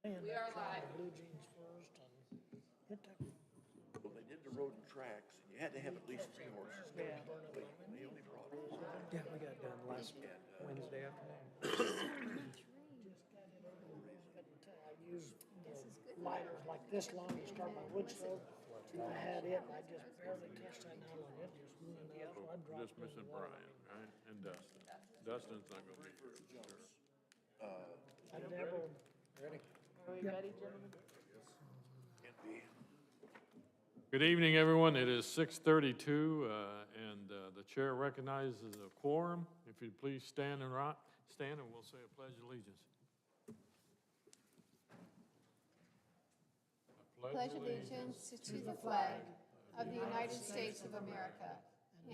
We are live. Blue jeans first and hit that. Well, they did the road and tracks, and you had to have at least 3 horses. Yeah. They only brought one. Yeah, we got done last Wednesday afternoon. I used the lighters like this long to start my wood stove. I had it, and I just barely touched that nail, and it just went out, so I dropped Just it in missing the water. Brian, right, and Dustin. Dustin's not gonna be here. I never. Ready? Are we ready, gentlemen? Can't be. Good evening, everyone. It is 6:32, and the chair recognizes a quorum. If you'd please stand and we'll say a pledge of allegiance. Pledge allegiance to the flag of the United States of America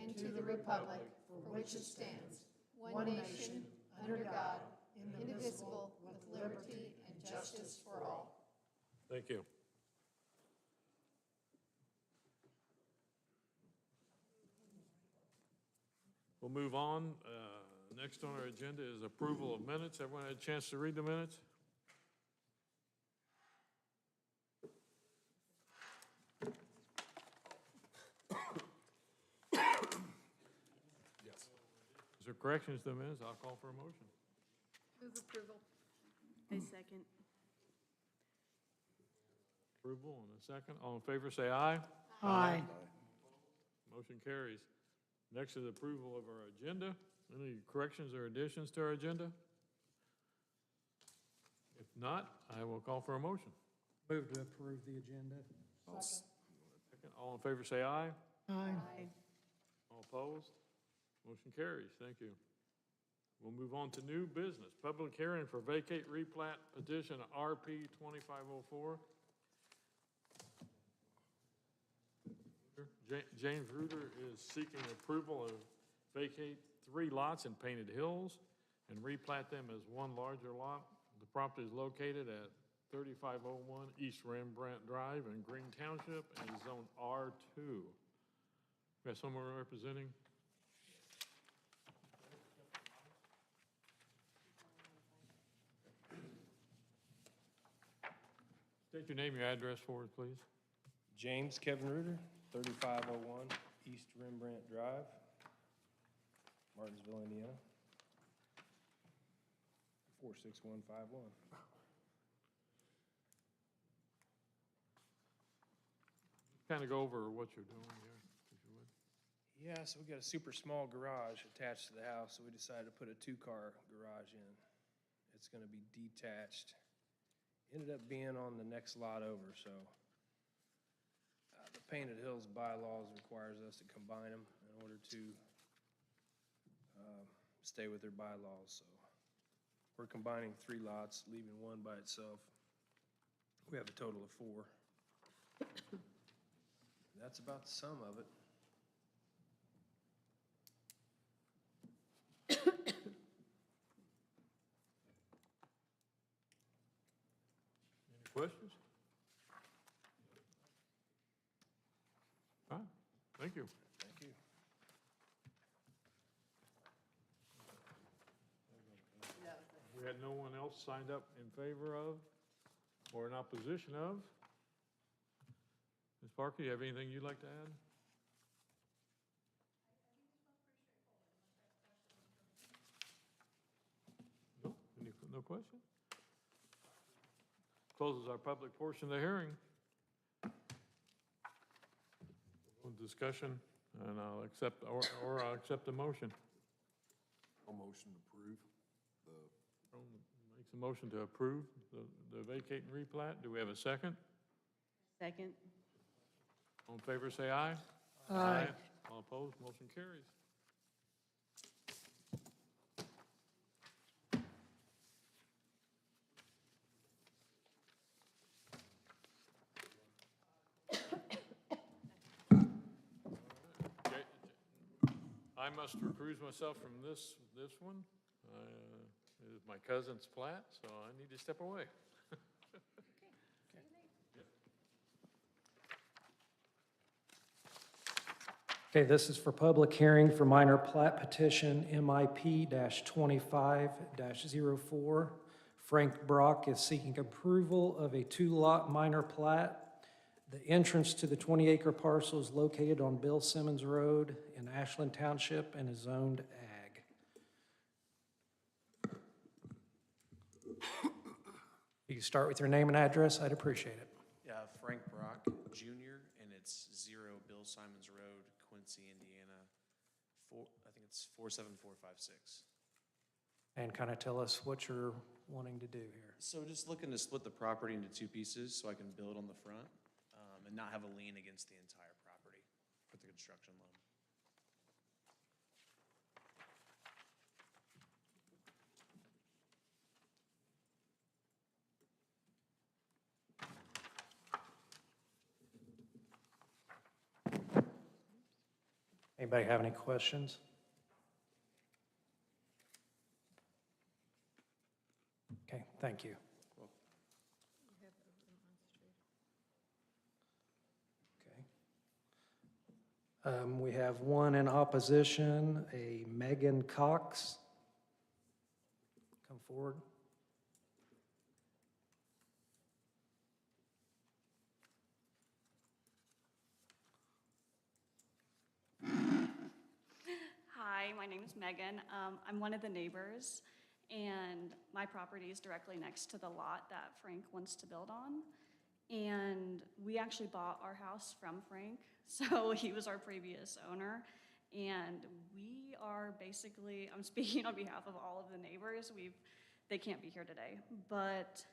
and to the republic for which it stands, one nation, under God, indivisible, with liberty and justice for all. Thank you. We'll move on. Next on our agenda is approval of minutes. Everyone had a chance to read the minutes? Yes. Is there corrections to the minutes? I'll call for a motion. Move approval. I second. Approval in a second. All in favor, say aye. Aye. Motion carries. Next is approval of our agenda. Any corrections or additions to our agenda? If not, I will call for a motion. Move to approve the agenda. Second. All in favor, say aye. Aye. All opposed? Motion carries. Thank you. We'll move on to new business. Public hearing for vacate replat petition RP 2504. James Reuter is seeking approval of vacate 3 lots in Painted Hills and replat them as one larger lot. The property is located at 3501 East Rembrandt Drive in Green Township and is zone R2. We have someone representing? State your name, your address for us, please. James Kevin Reuter, 3501 East Rembrandt Drive, Martinsville, Indiana, 46151. Kind of go over what you're doing here, if you would. Yeah, so we got a super small garage attached to the house, so we decided to put a 2-car garage in. It's gonna be detached. Ended up being on the next lot over, so the Painted Hills bylaws requires us to combine them in order to stay with their bylaws, so we're combining 3 lots, leaving 1 by itself. We have a total of 4. That's about the sum of it. Any questions? All right, thank you. Thank you. We had no one else signed up in favor of or in opposition of. Ms. Parker, you have anything you'd like to add? No? No question? Closes our public portion of the hearing. Discussion, and I'll accept, or I'll accept the motion. I'll motion to approve the, Makes a motion to approve the vacate and replat. Do we have a second? Second. All in favor, say aye. Aye. All opposed, motion carries. I must recuse myself from this one. It is my cousin's plat, so I need to step away. Okay, this is for public hearing for minor plat petition MIP-25-04 Frank Brock is seeking approval of a two-lot minor plat. The entrance to the 20-acre parcel is located on Bill Simmons Road in Ashland Township and is zoned ag. You can start with your name and address, I'd appreciate it. Yeah, Frank Brock Jr., and it's 0 Bill Simons Road, Quincy, Indiana, I think it's 47456. And kind of tell us what you're wanting to do here. So just looking to split the property into two pieces so I can build on the front and not have a lien against the entire property with the construction loan. Anybody have any questions? Okay, thank you. Okay. We have one in opposition, a Megan Cox. Come forward. Hi, my name is Megan. I'm one of the neighbors, and my property is directly next to the lot that Frank wants to build on. And we actually bought our house from Frank, so he was our previous owner. And we are basically, I'm speaking on behalf of all of the neighbors, they can't be here today, but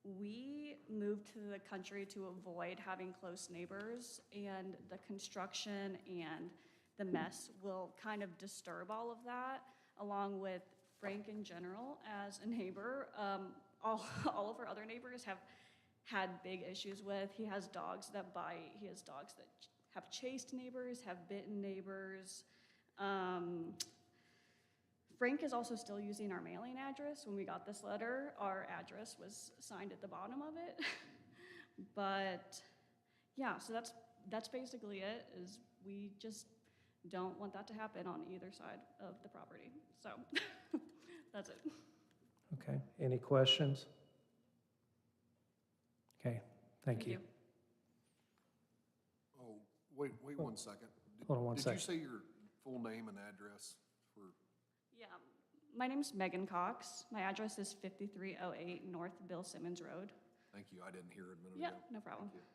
we moved to the country to avoid having close neighbors, and the construction and the mess will kind of disturb all of that, along with Frank in general as a neighbor. All of our other neighbors have had big issues with. He has dogs that bite. He has dogs that have chased neighbors, have bitten neighbors. Frank is also still using our mailing address. When we got this letter, our address was signed at the bottom of it. But yeah, so that's basically it, is we just don't want that to happen on either side of the property. So that's it. Okay, any questions? Okay, thank you. Oh, wait 1 second. Hold on one second. Did you say your full name and address for, Yeah, my name's Megan Cox. My address is 5308 North Bill Simmons Road. thank you, I didn't hear it a minute Yeah, ago. no problem. Thank you.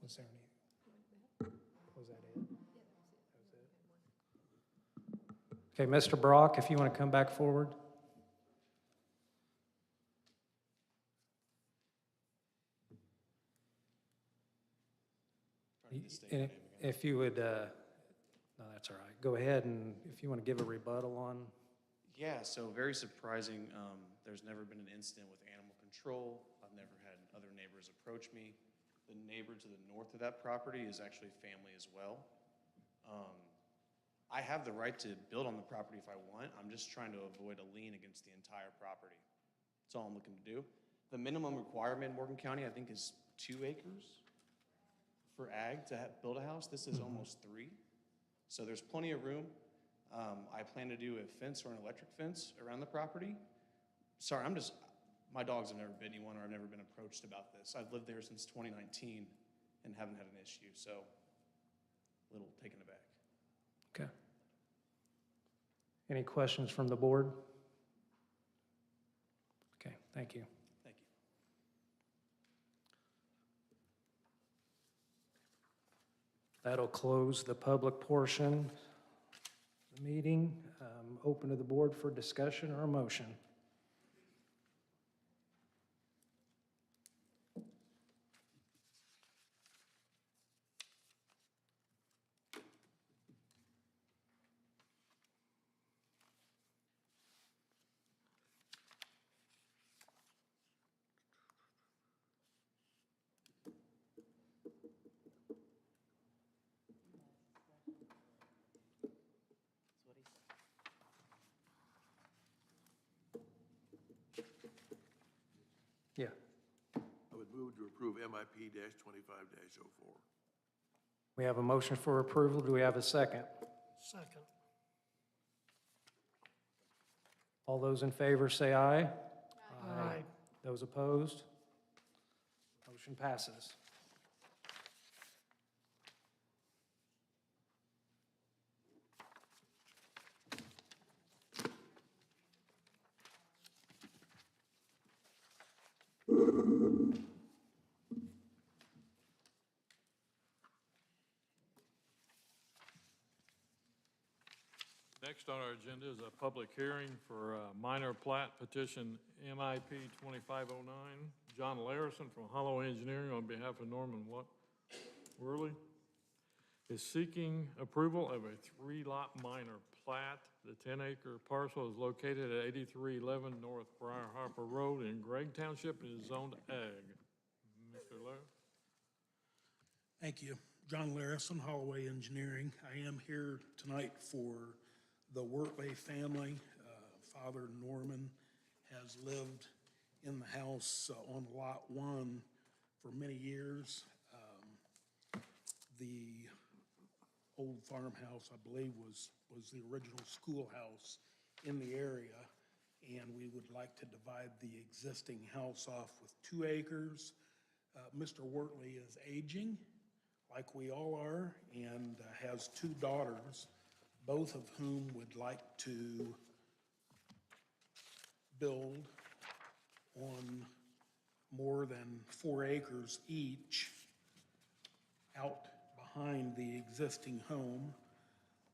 Was there any? Was that it? Okay, Mr. Brock, if you want to come back forward. Trying to state your name again. If you would, no, that's all right. Go ahead, and if you want to give a rebuttal on, Yeah, so very surprising. There's never been an incident with animal control. I've never had other neighbors approach me. The neighbor to the north of that property is actually family as well. I have the right to build on the property if I want. I'm just trying to avoid a lien against the entire property. That's all I'm looking to do. The minimum requirement in Morgan County, I think, is 2 acres for ag to build a house. This is almost 3. So there's plenty of room. I plan to do a fence or an electric fence around the property. Sorry, my dogs have never bit anyone, or I've never been approached about this. I've lived there since 2019 and haven't had an issue, so a little taken aback. okay. Any questions from the board? Okay, thank you. Thank you. That'll close the public portion of the meeting. Open to the board for discussion or a motion. Yeah. I would move to approve MIP-25-04. We have a motion for approval. Do we have a second? Second. All those in favor say aye. Aye. Those opposed? Motion passes. Next on our agenda is a public hearing for minor plat petition MIP 2509. John Larison from Holloway Engineering on behalf of Norman Worley is seeking approval of a 3-lot minor plat. The 10-acre parcel is located at 8311 North Briar Harper Road in Gregg Township and is zoned ag. Mr. Larison? Thank you. John Larison, Holloway Engineering. I am here tonight for the Wortley family. Father Norman has lived in the house on Lot 1 for many years. The old farmhouse, I believe, was the original schoolhouse in the area, and we would like to divide the existing house off with 2 acres. Mr. Wortley is aging, like we all are, and has 2 daughters, both of whom would like to build on more than 4 acres each out behind the existing home.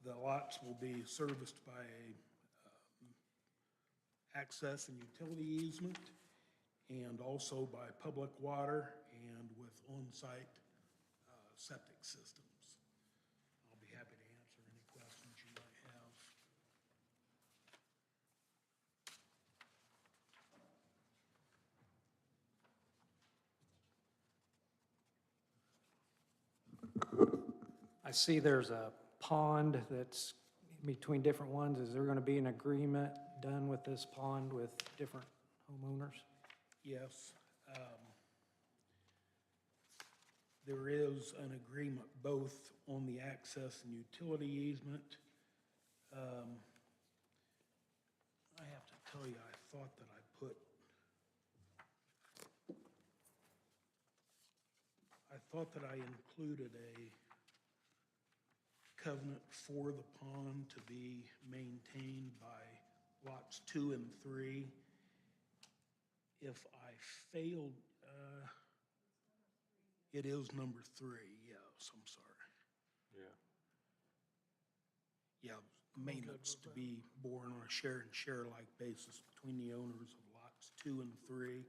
The lots will be serviced by a access and utility easement, and also by public water and with on-site septic systems. I'll be happy to answer any questions you might have. I see there's a pond that's between different ones. Is there going to be an agreement done with this pond with different homeowners? Yes. There is an agreement both on the access and utility easement. I have to tell you, I thought that I included a covenant for the pond to be maintained by lots 2 and 3. If I failed, it is number 3, yes, I'm sorry. Yeah, maintenance to be borne on a share and share-like basis between the owners of lots 2 and 3.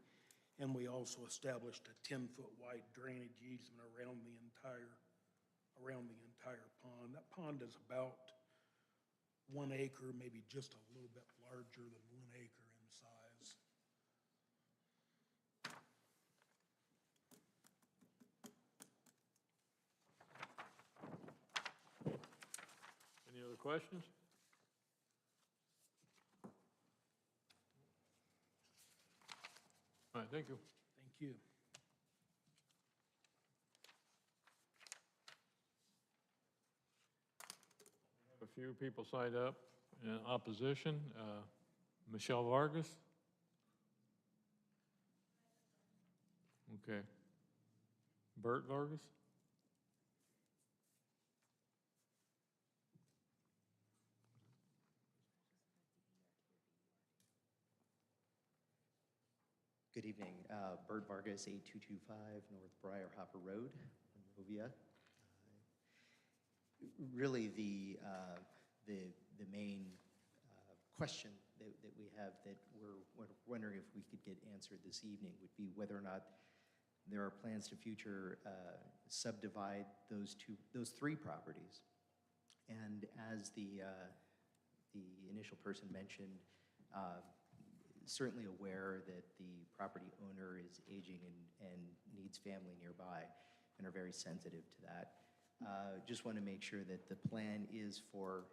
And we also established a 10-foot wide drainage easement around the entire pond. That pond is about 1 acre, maybe just a little bit larger than 1 acre in size. Any other questions? All right, thank you. Thank you. A few people signed up in opposition. Michelle Vargas? Okay. Bert Vargas? Good evening. Bert Vargas, 8225 North Briar Hopper Road, Monrovia. Really, the main question that we have that we're wondering if we could get answered this evening would be whether or not there are plans to future subdivide those 3 properties. And as the initial person mentioned, certainly aware that the property owner is aging and needs family nearby and are very sensitive to that. Just want to make sure that the plan is for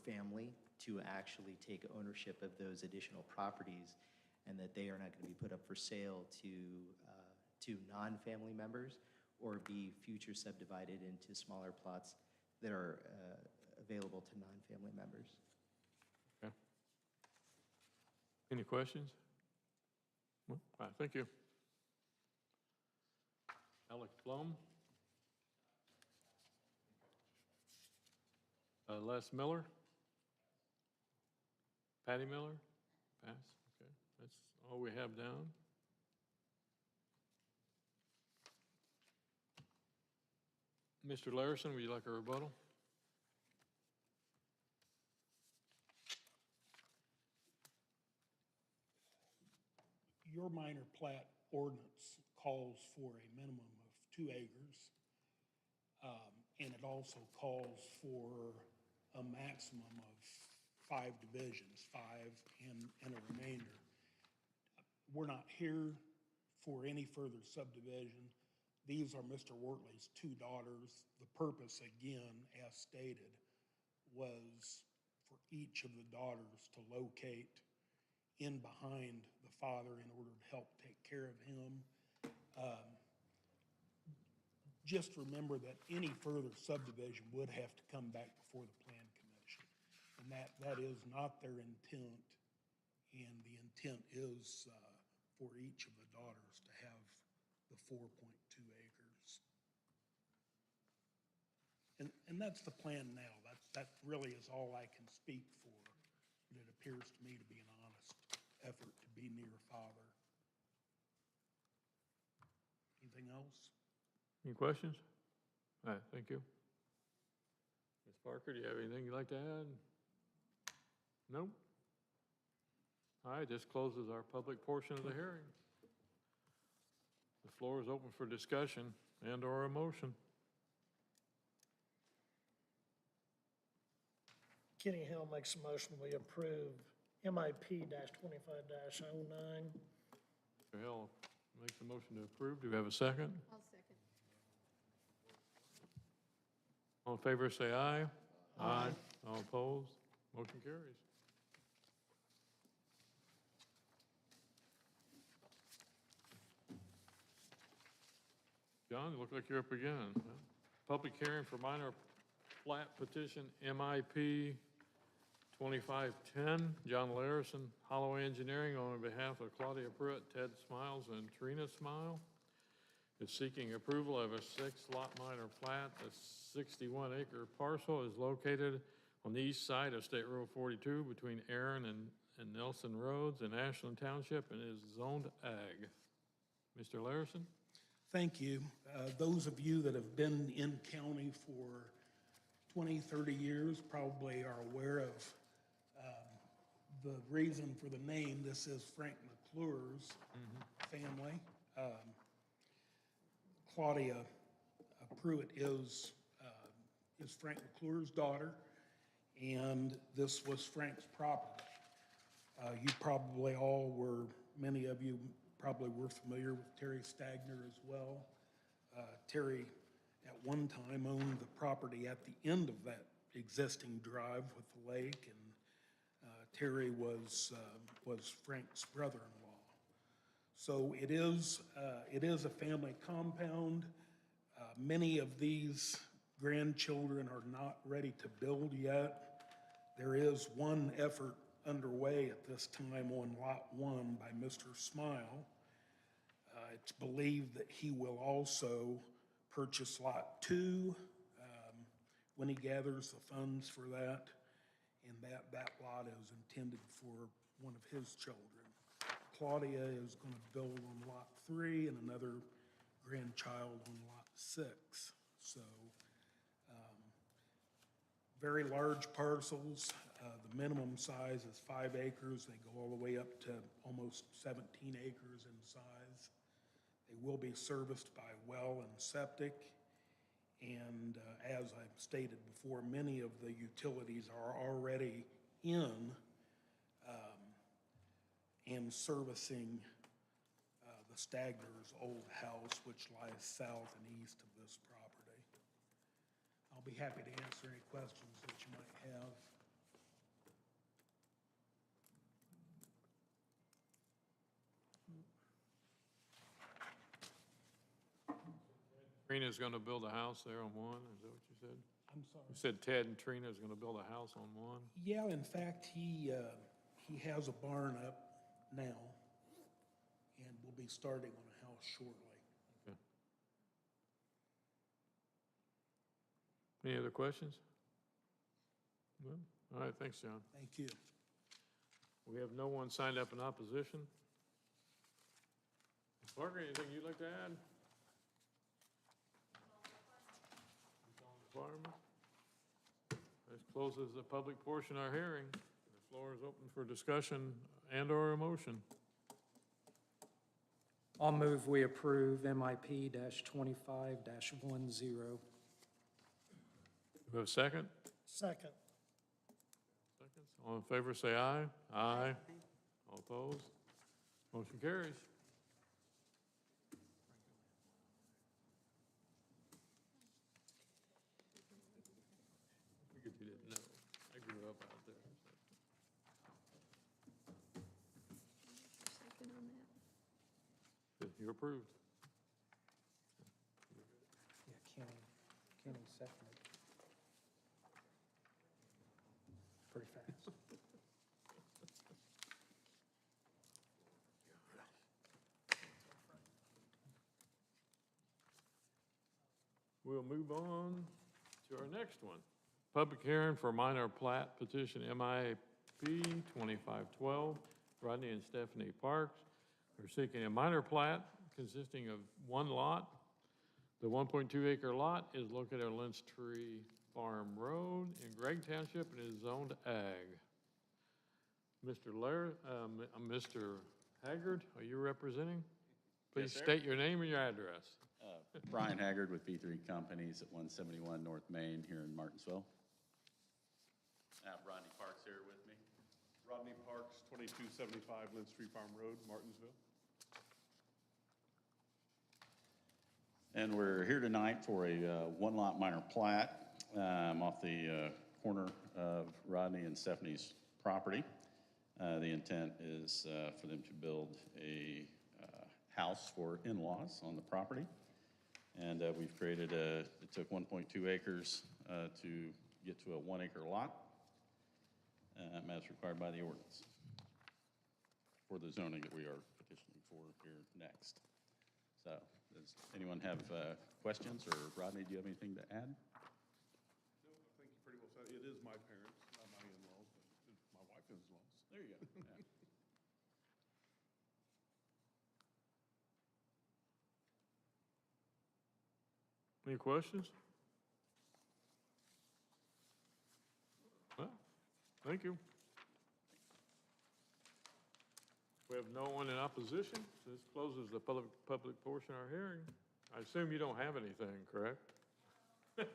family to actually take ownership of those additional properties, and that they are not going to be put up for sale to non-family members or be future subdivided into smaller plots that are available to non-family members. Okay. Any questions? Well, all right, thank you. Alex Blum. Les Miller. Patty Miller. Pass, okay. That's all we have down. Mr. Larison, would you like a rebuttal? Your minor plat ordinance calls for a minimum of 2 acres. And it also calls for a maximum of 5 divisions, 5 and a remainder. We're not here for any further subdivision. These are Mr. Wortley's 2 daughters. The purpose, again, as stated, was for each of the daughters to locate in behind the father in order to help take care of him. Just remember that any further subdivision would have to come back before the Plan Commission. And that is not their intent. And the intent is for each of the daughters to have the 4.2 acres. And that's the plan now. That really is all I can speak for. But it appears to me to be an honest effort to be near father. Anything else? Any questions? All right, thank you. Ms. Parker, do you have anything you'd like to add? No? All right, this closes our public portion of the hearing. The floor is open for discussion and/or a motion. Kenny Hill makes a motion, we approve MIP-25-09. Mr. Hill makes a motion to approve. Do we have a second? I'll second. All in favor, say aye. Aye. All opposed? Motion carries. John, you look like you're up again. Public hearing for minor plat petition MIP 2510, John Larison, Holloway Engineering, on behalf of Claudia Pruitt, Ted Smiles, and Trina Smile, is seeking approval of a 6-lot minor plat. A 61-acre parcel is located on the east side of State Road 42 between Aaron and Nelson Roads in Ashland Township and is zoned ag. Mr. Larison? Thank you. Those of you that have been in county for 20, 30 years probably are aware of the reason for the name. This is Frank McClure's family. Claudia Pruitt is Frank McClure's daughter, and this was Frank's property. You probably all were, many of you probably were familiar with Terry Stagner as well. Terry at one time owned the property at the end of that existing drive with the lake, and Terry was Frank's brother-in-law. So it is a family compound. Many of these grandchildren are not ready to build yet. There is one effort underway at this time on Lot 1 by Mr. Smile. It's believed that he will also purchase Lot 2 when he gathers the funds for that, and that lot is intended for one of his children. Claudia is going to build on Lot 3 and another grandchild on Lot 6. So very large parcels. The minimum size is 5 acres. They go all the way up to almost 17 acres in size. They will be serviced by well and septic. And as I've stated before, many of the utilities are already in and servicing the Stagner's old house, which lies south and east of this property. I'll be happy to answer any questions that you might have. Trina's going to build a house there on 1, is that what you said? I'm sorry. You said Ted and Trina's going to build a house on 1? Yeah, in fact, he has a barn up now, and we'll be starting on a house shortly. Okay. Any other questions? No? All right, thanks, John. Thank you. We have no one signed up in opposition. Parker, anything you'd like to add? Requirement? This closes the public portion of our hearing. The floor is open for discussion and/or a motion. I'll move we approve MIP-25-10. Do we have a second? Second. Seconds. All in favor, say aye. Aye. All opposed? Motion carries. Figured you didn't know. I grew up out there. Second on that. You're approved. Yeah, Kenny seconded. Pretty fast. We'll move on to our next one. Public hearing for minor plat petition MIP 2512, Rodney and Stephanie Parks. They're seeking a minor plat consisting of one lot. The 1.2 acre lot is located on Lynch Tree Farm Road in Gregg Township and is zoned ag. Mr. Haggard, are you representing? Please sir. state your name and your address. Brian Haggard with B3 Companies at 171 North Main here in Martinsville. I have Rodney Parks here with me. Rodney Parks, 2275 Lynch Tree Farm Road, Martinsville. And we're here tonight for a one-lot minor plat off the corner of Rodney and Stephanie's property. The intent is for them to build a house for in-laws on the property. And we've created it took 1.2 acres to get to a 1 acre lot as required by the ordinance for the zoning that we are petitioning for here next. So does anyone have questions, or Rodney, do you have anything to add? No, I think you pretty well said it. It is my parents, not my in-laws, but it's my wife in-laws. There you go. Yeah. Any questions? Well, thank you. We have no one in opposition. This closes the public portion of our hearing. I assume you don't have anything, correct? I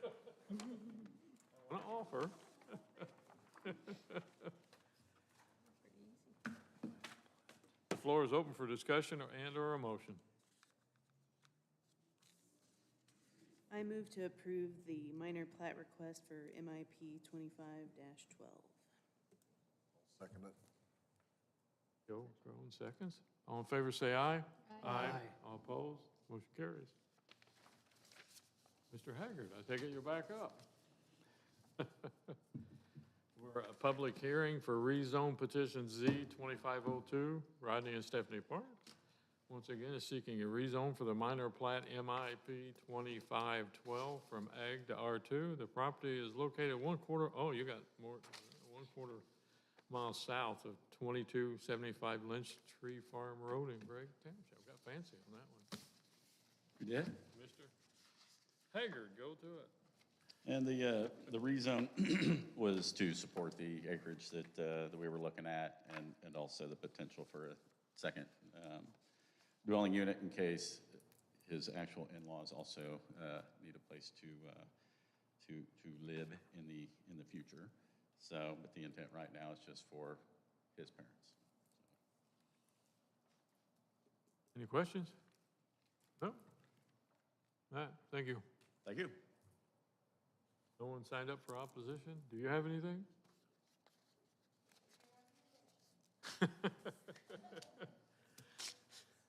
want to offer. The floor is open for discussion and/or a motion. I move to approve the minor plat request for MIP 25-12. Second it. Joe, Crone, seconds. All in favor, say aye. Aye. All opposed? Motion carries. Mr. Haggard, I take it you're back up. We're at a public hearing for rezone petition Z-2502, Rodney and Stephanie Parks. Once again, is seeking a rezone for the minor plat MIP 2512 from Ag to R2. The property is located 1/4 mile south of 2275 Lynch Tree Farm Road in Gregg Township. Got fancy on that one. We did. Mr. Haggard, go to it. And the rezone was to support the acreage that we were looking at, and also the potential for a second dwelling unit in case his actual in-laws also need a place to live in the future. So, but the intent right now is just for his parents. Any questions? No? All right, thank you. Thank you. No one signed up for opposition? Do you have anything?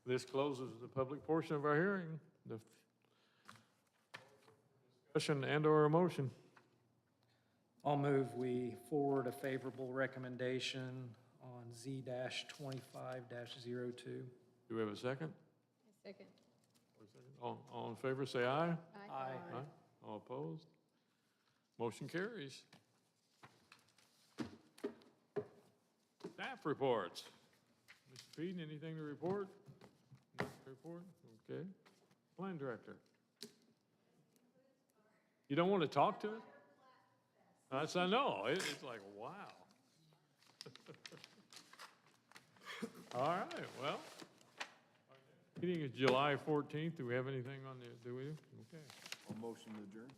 This closes the public portion of our hearing. The discussion and/or a motion. I'll move we forward a favorable recommendation on Z-25-02. Do we have a second? Second. All in favor, say aye. Aye. All opposed? Motion carries. Staff reports. Mr. Peden, anything to report? Report, okay. Plan director. You don't want to talk to us? That's, I know, it's like, wow. All right, well, meeting is July 14th. Do we have anything on the, do we? Okay. A motion to adjourn?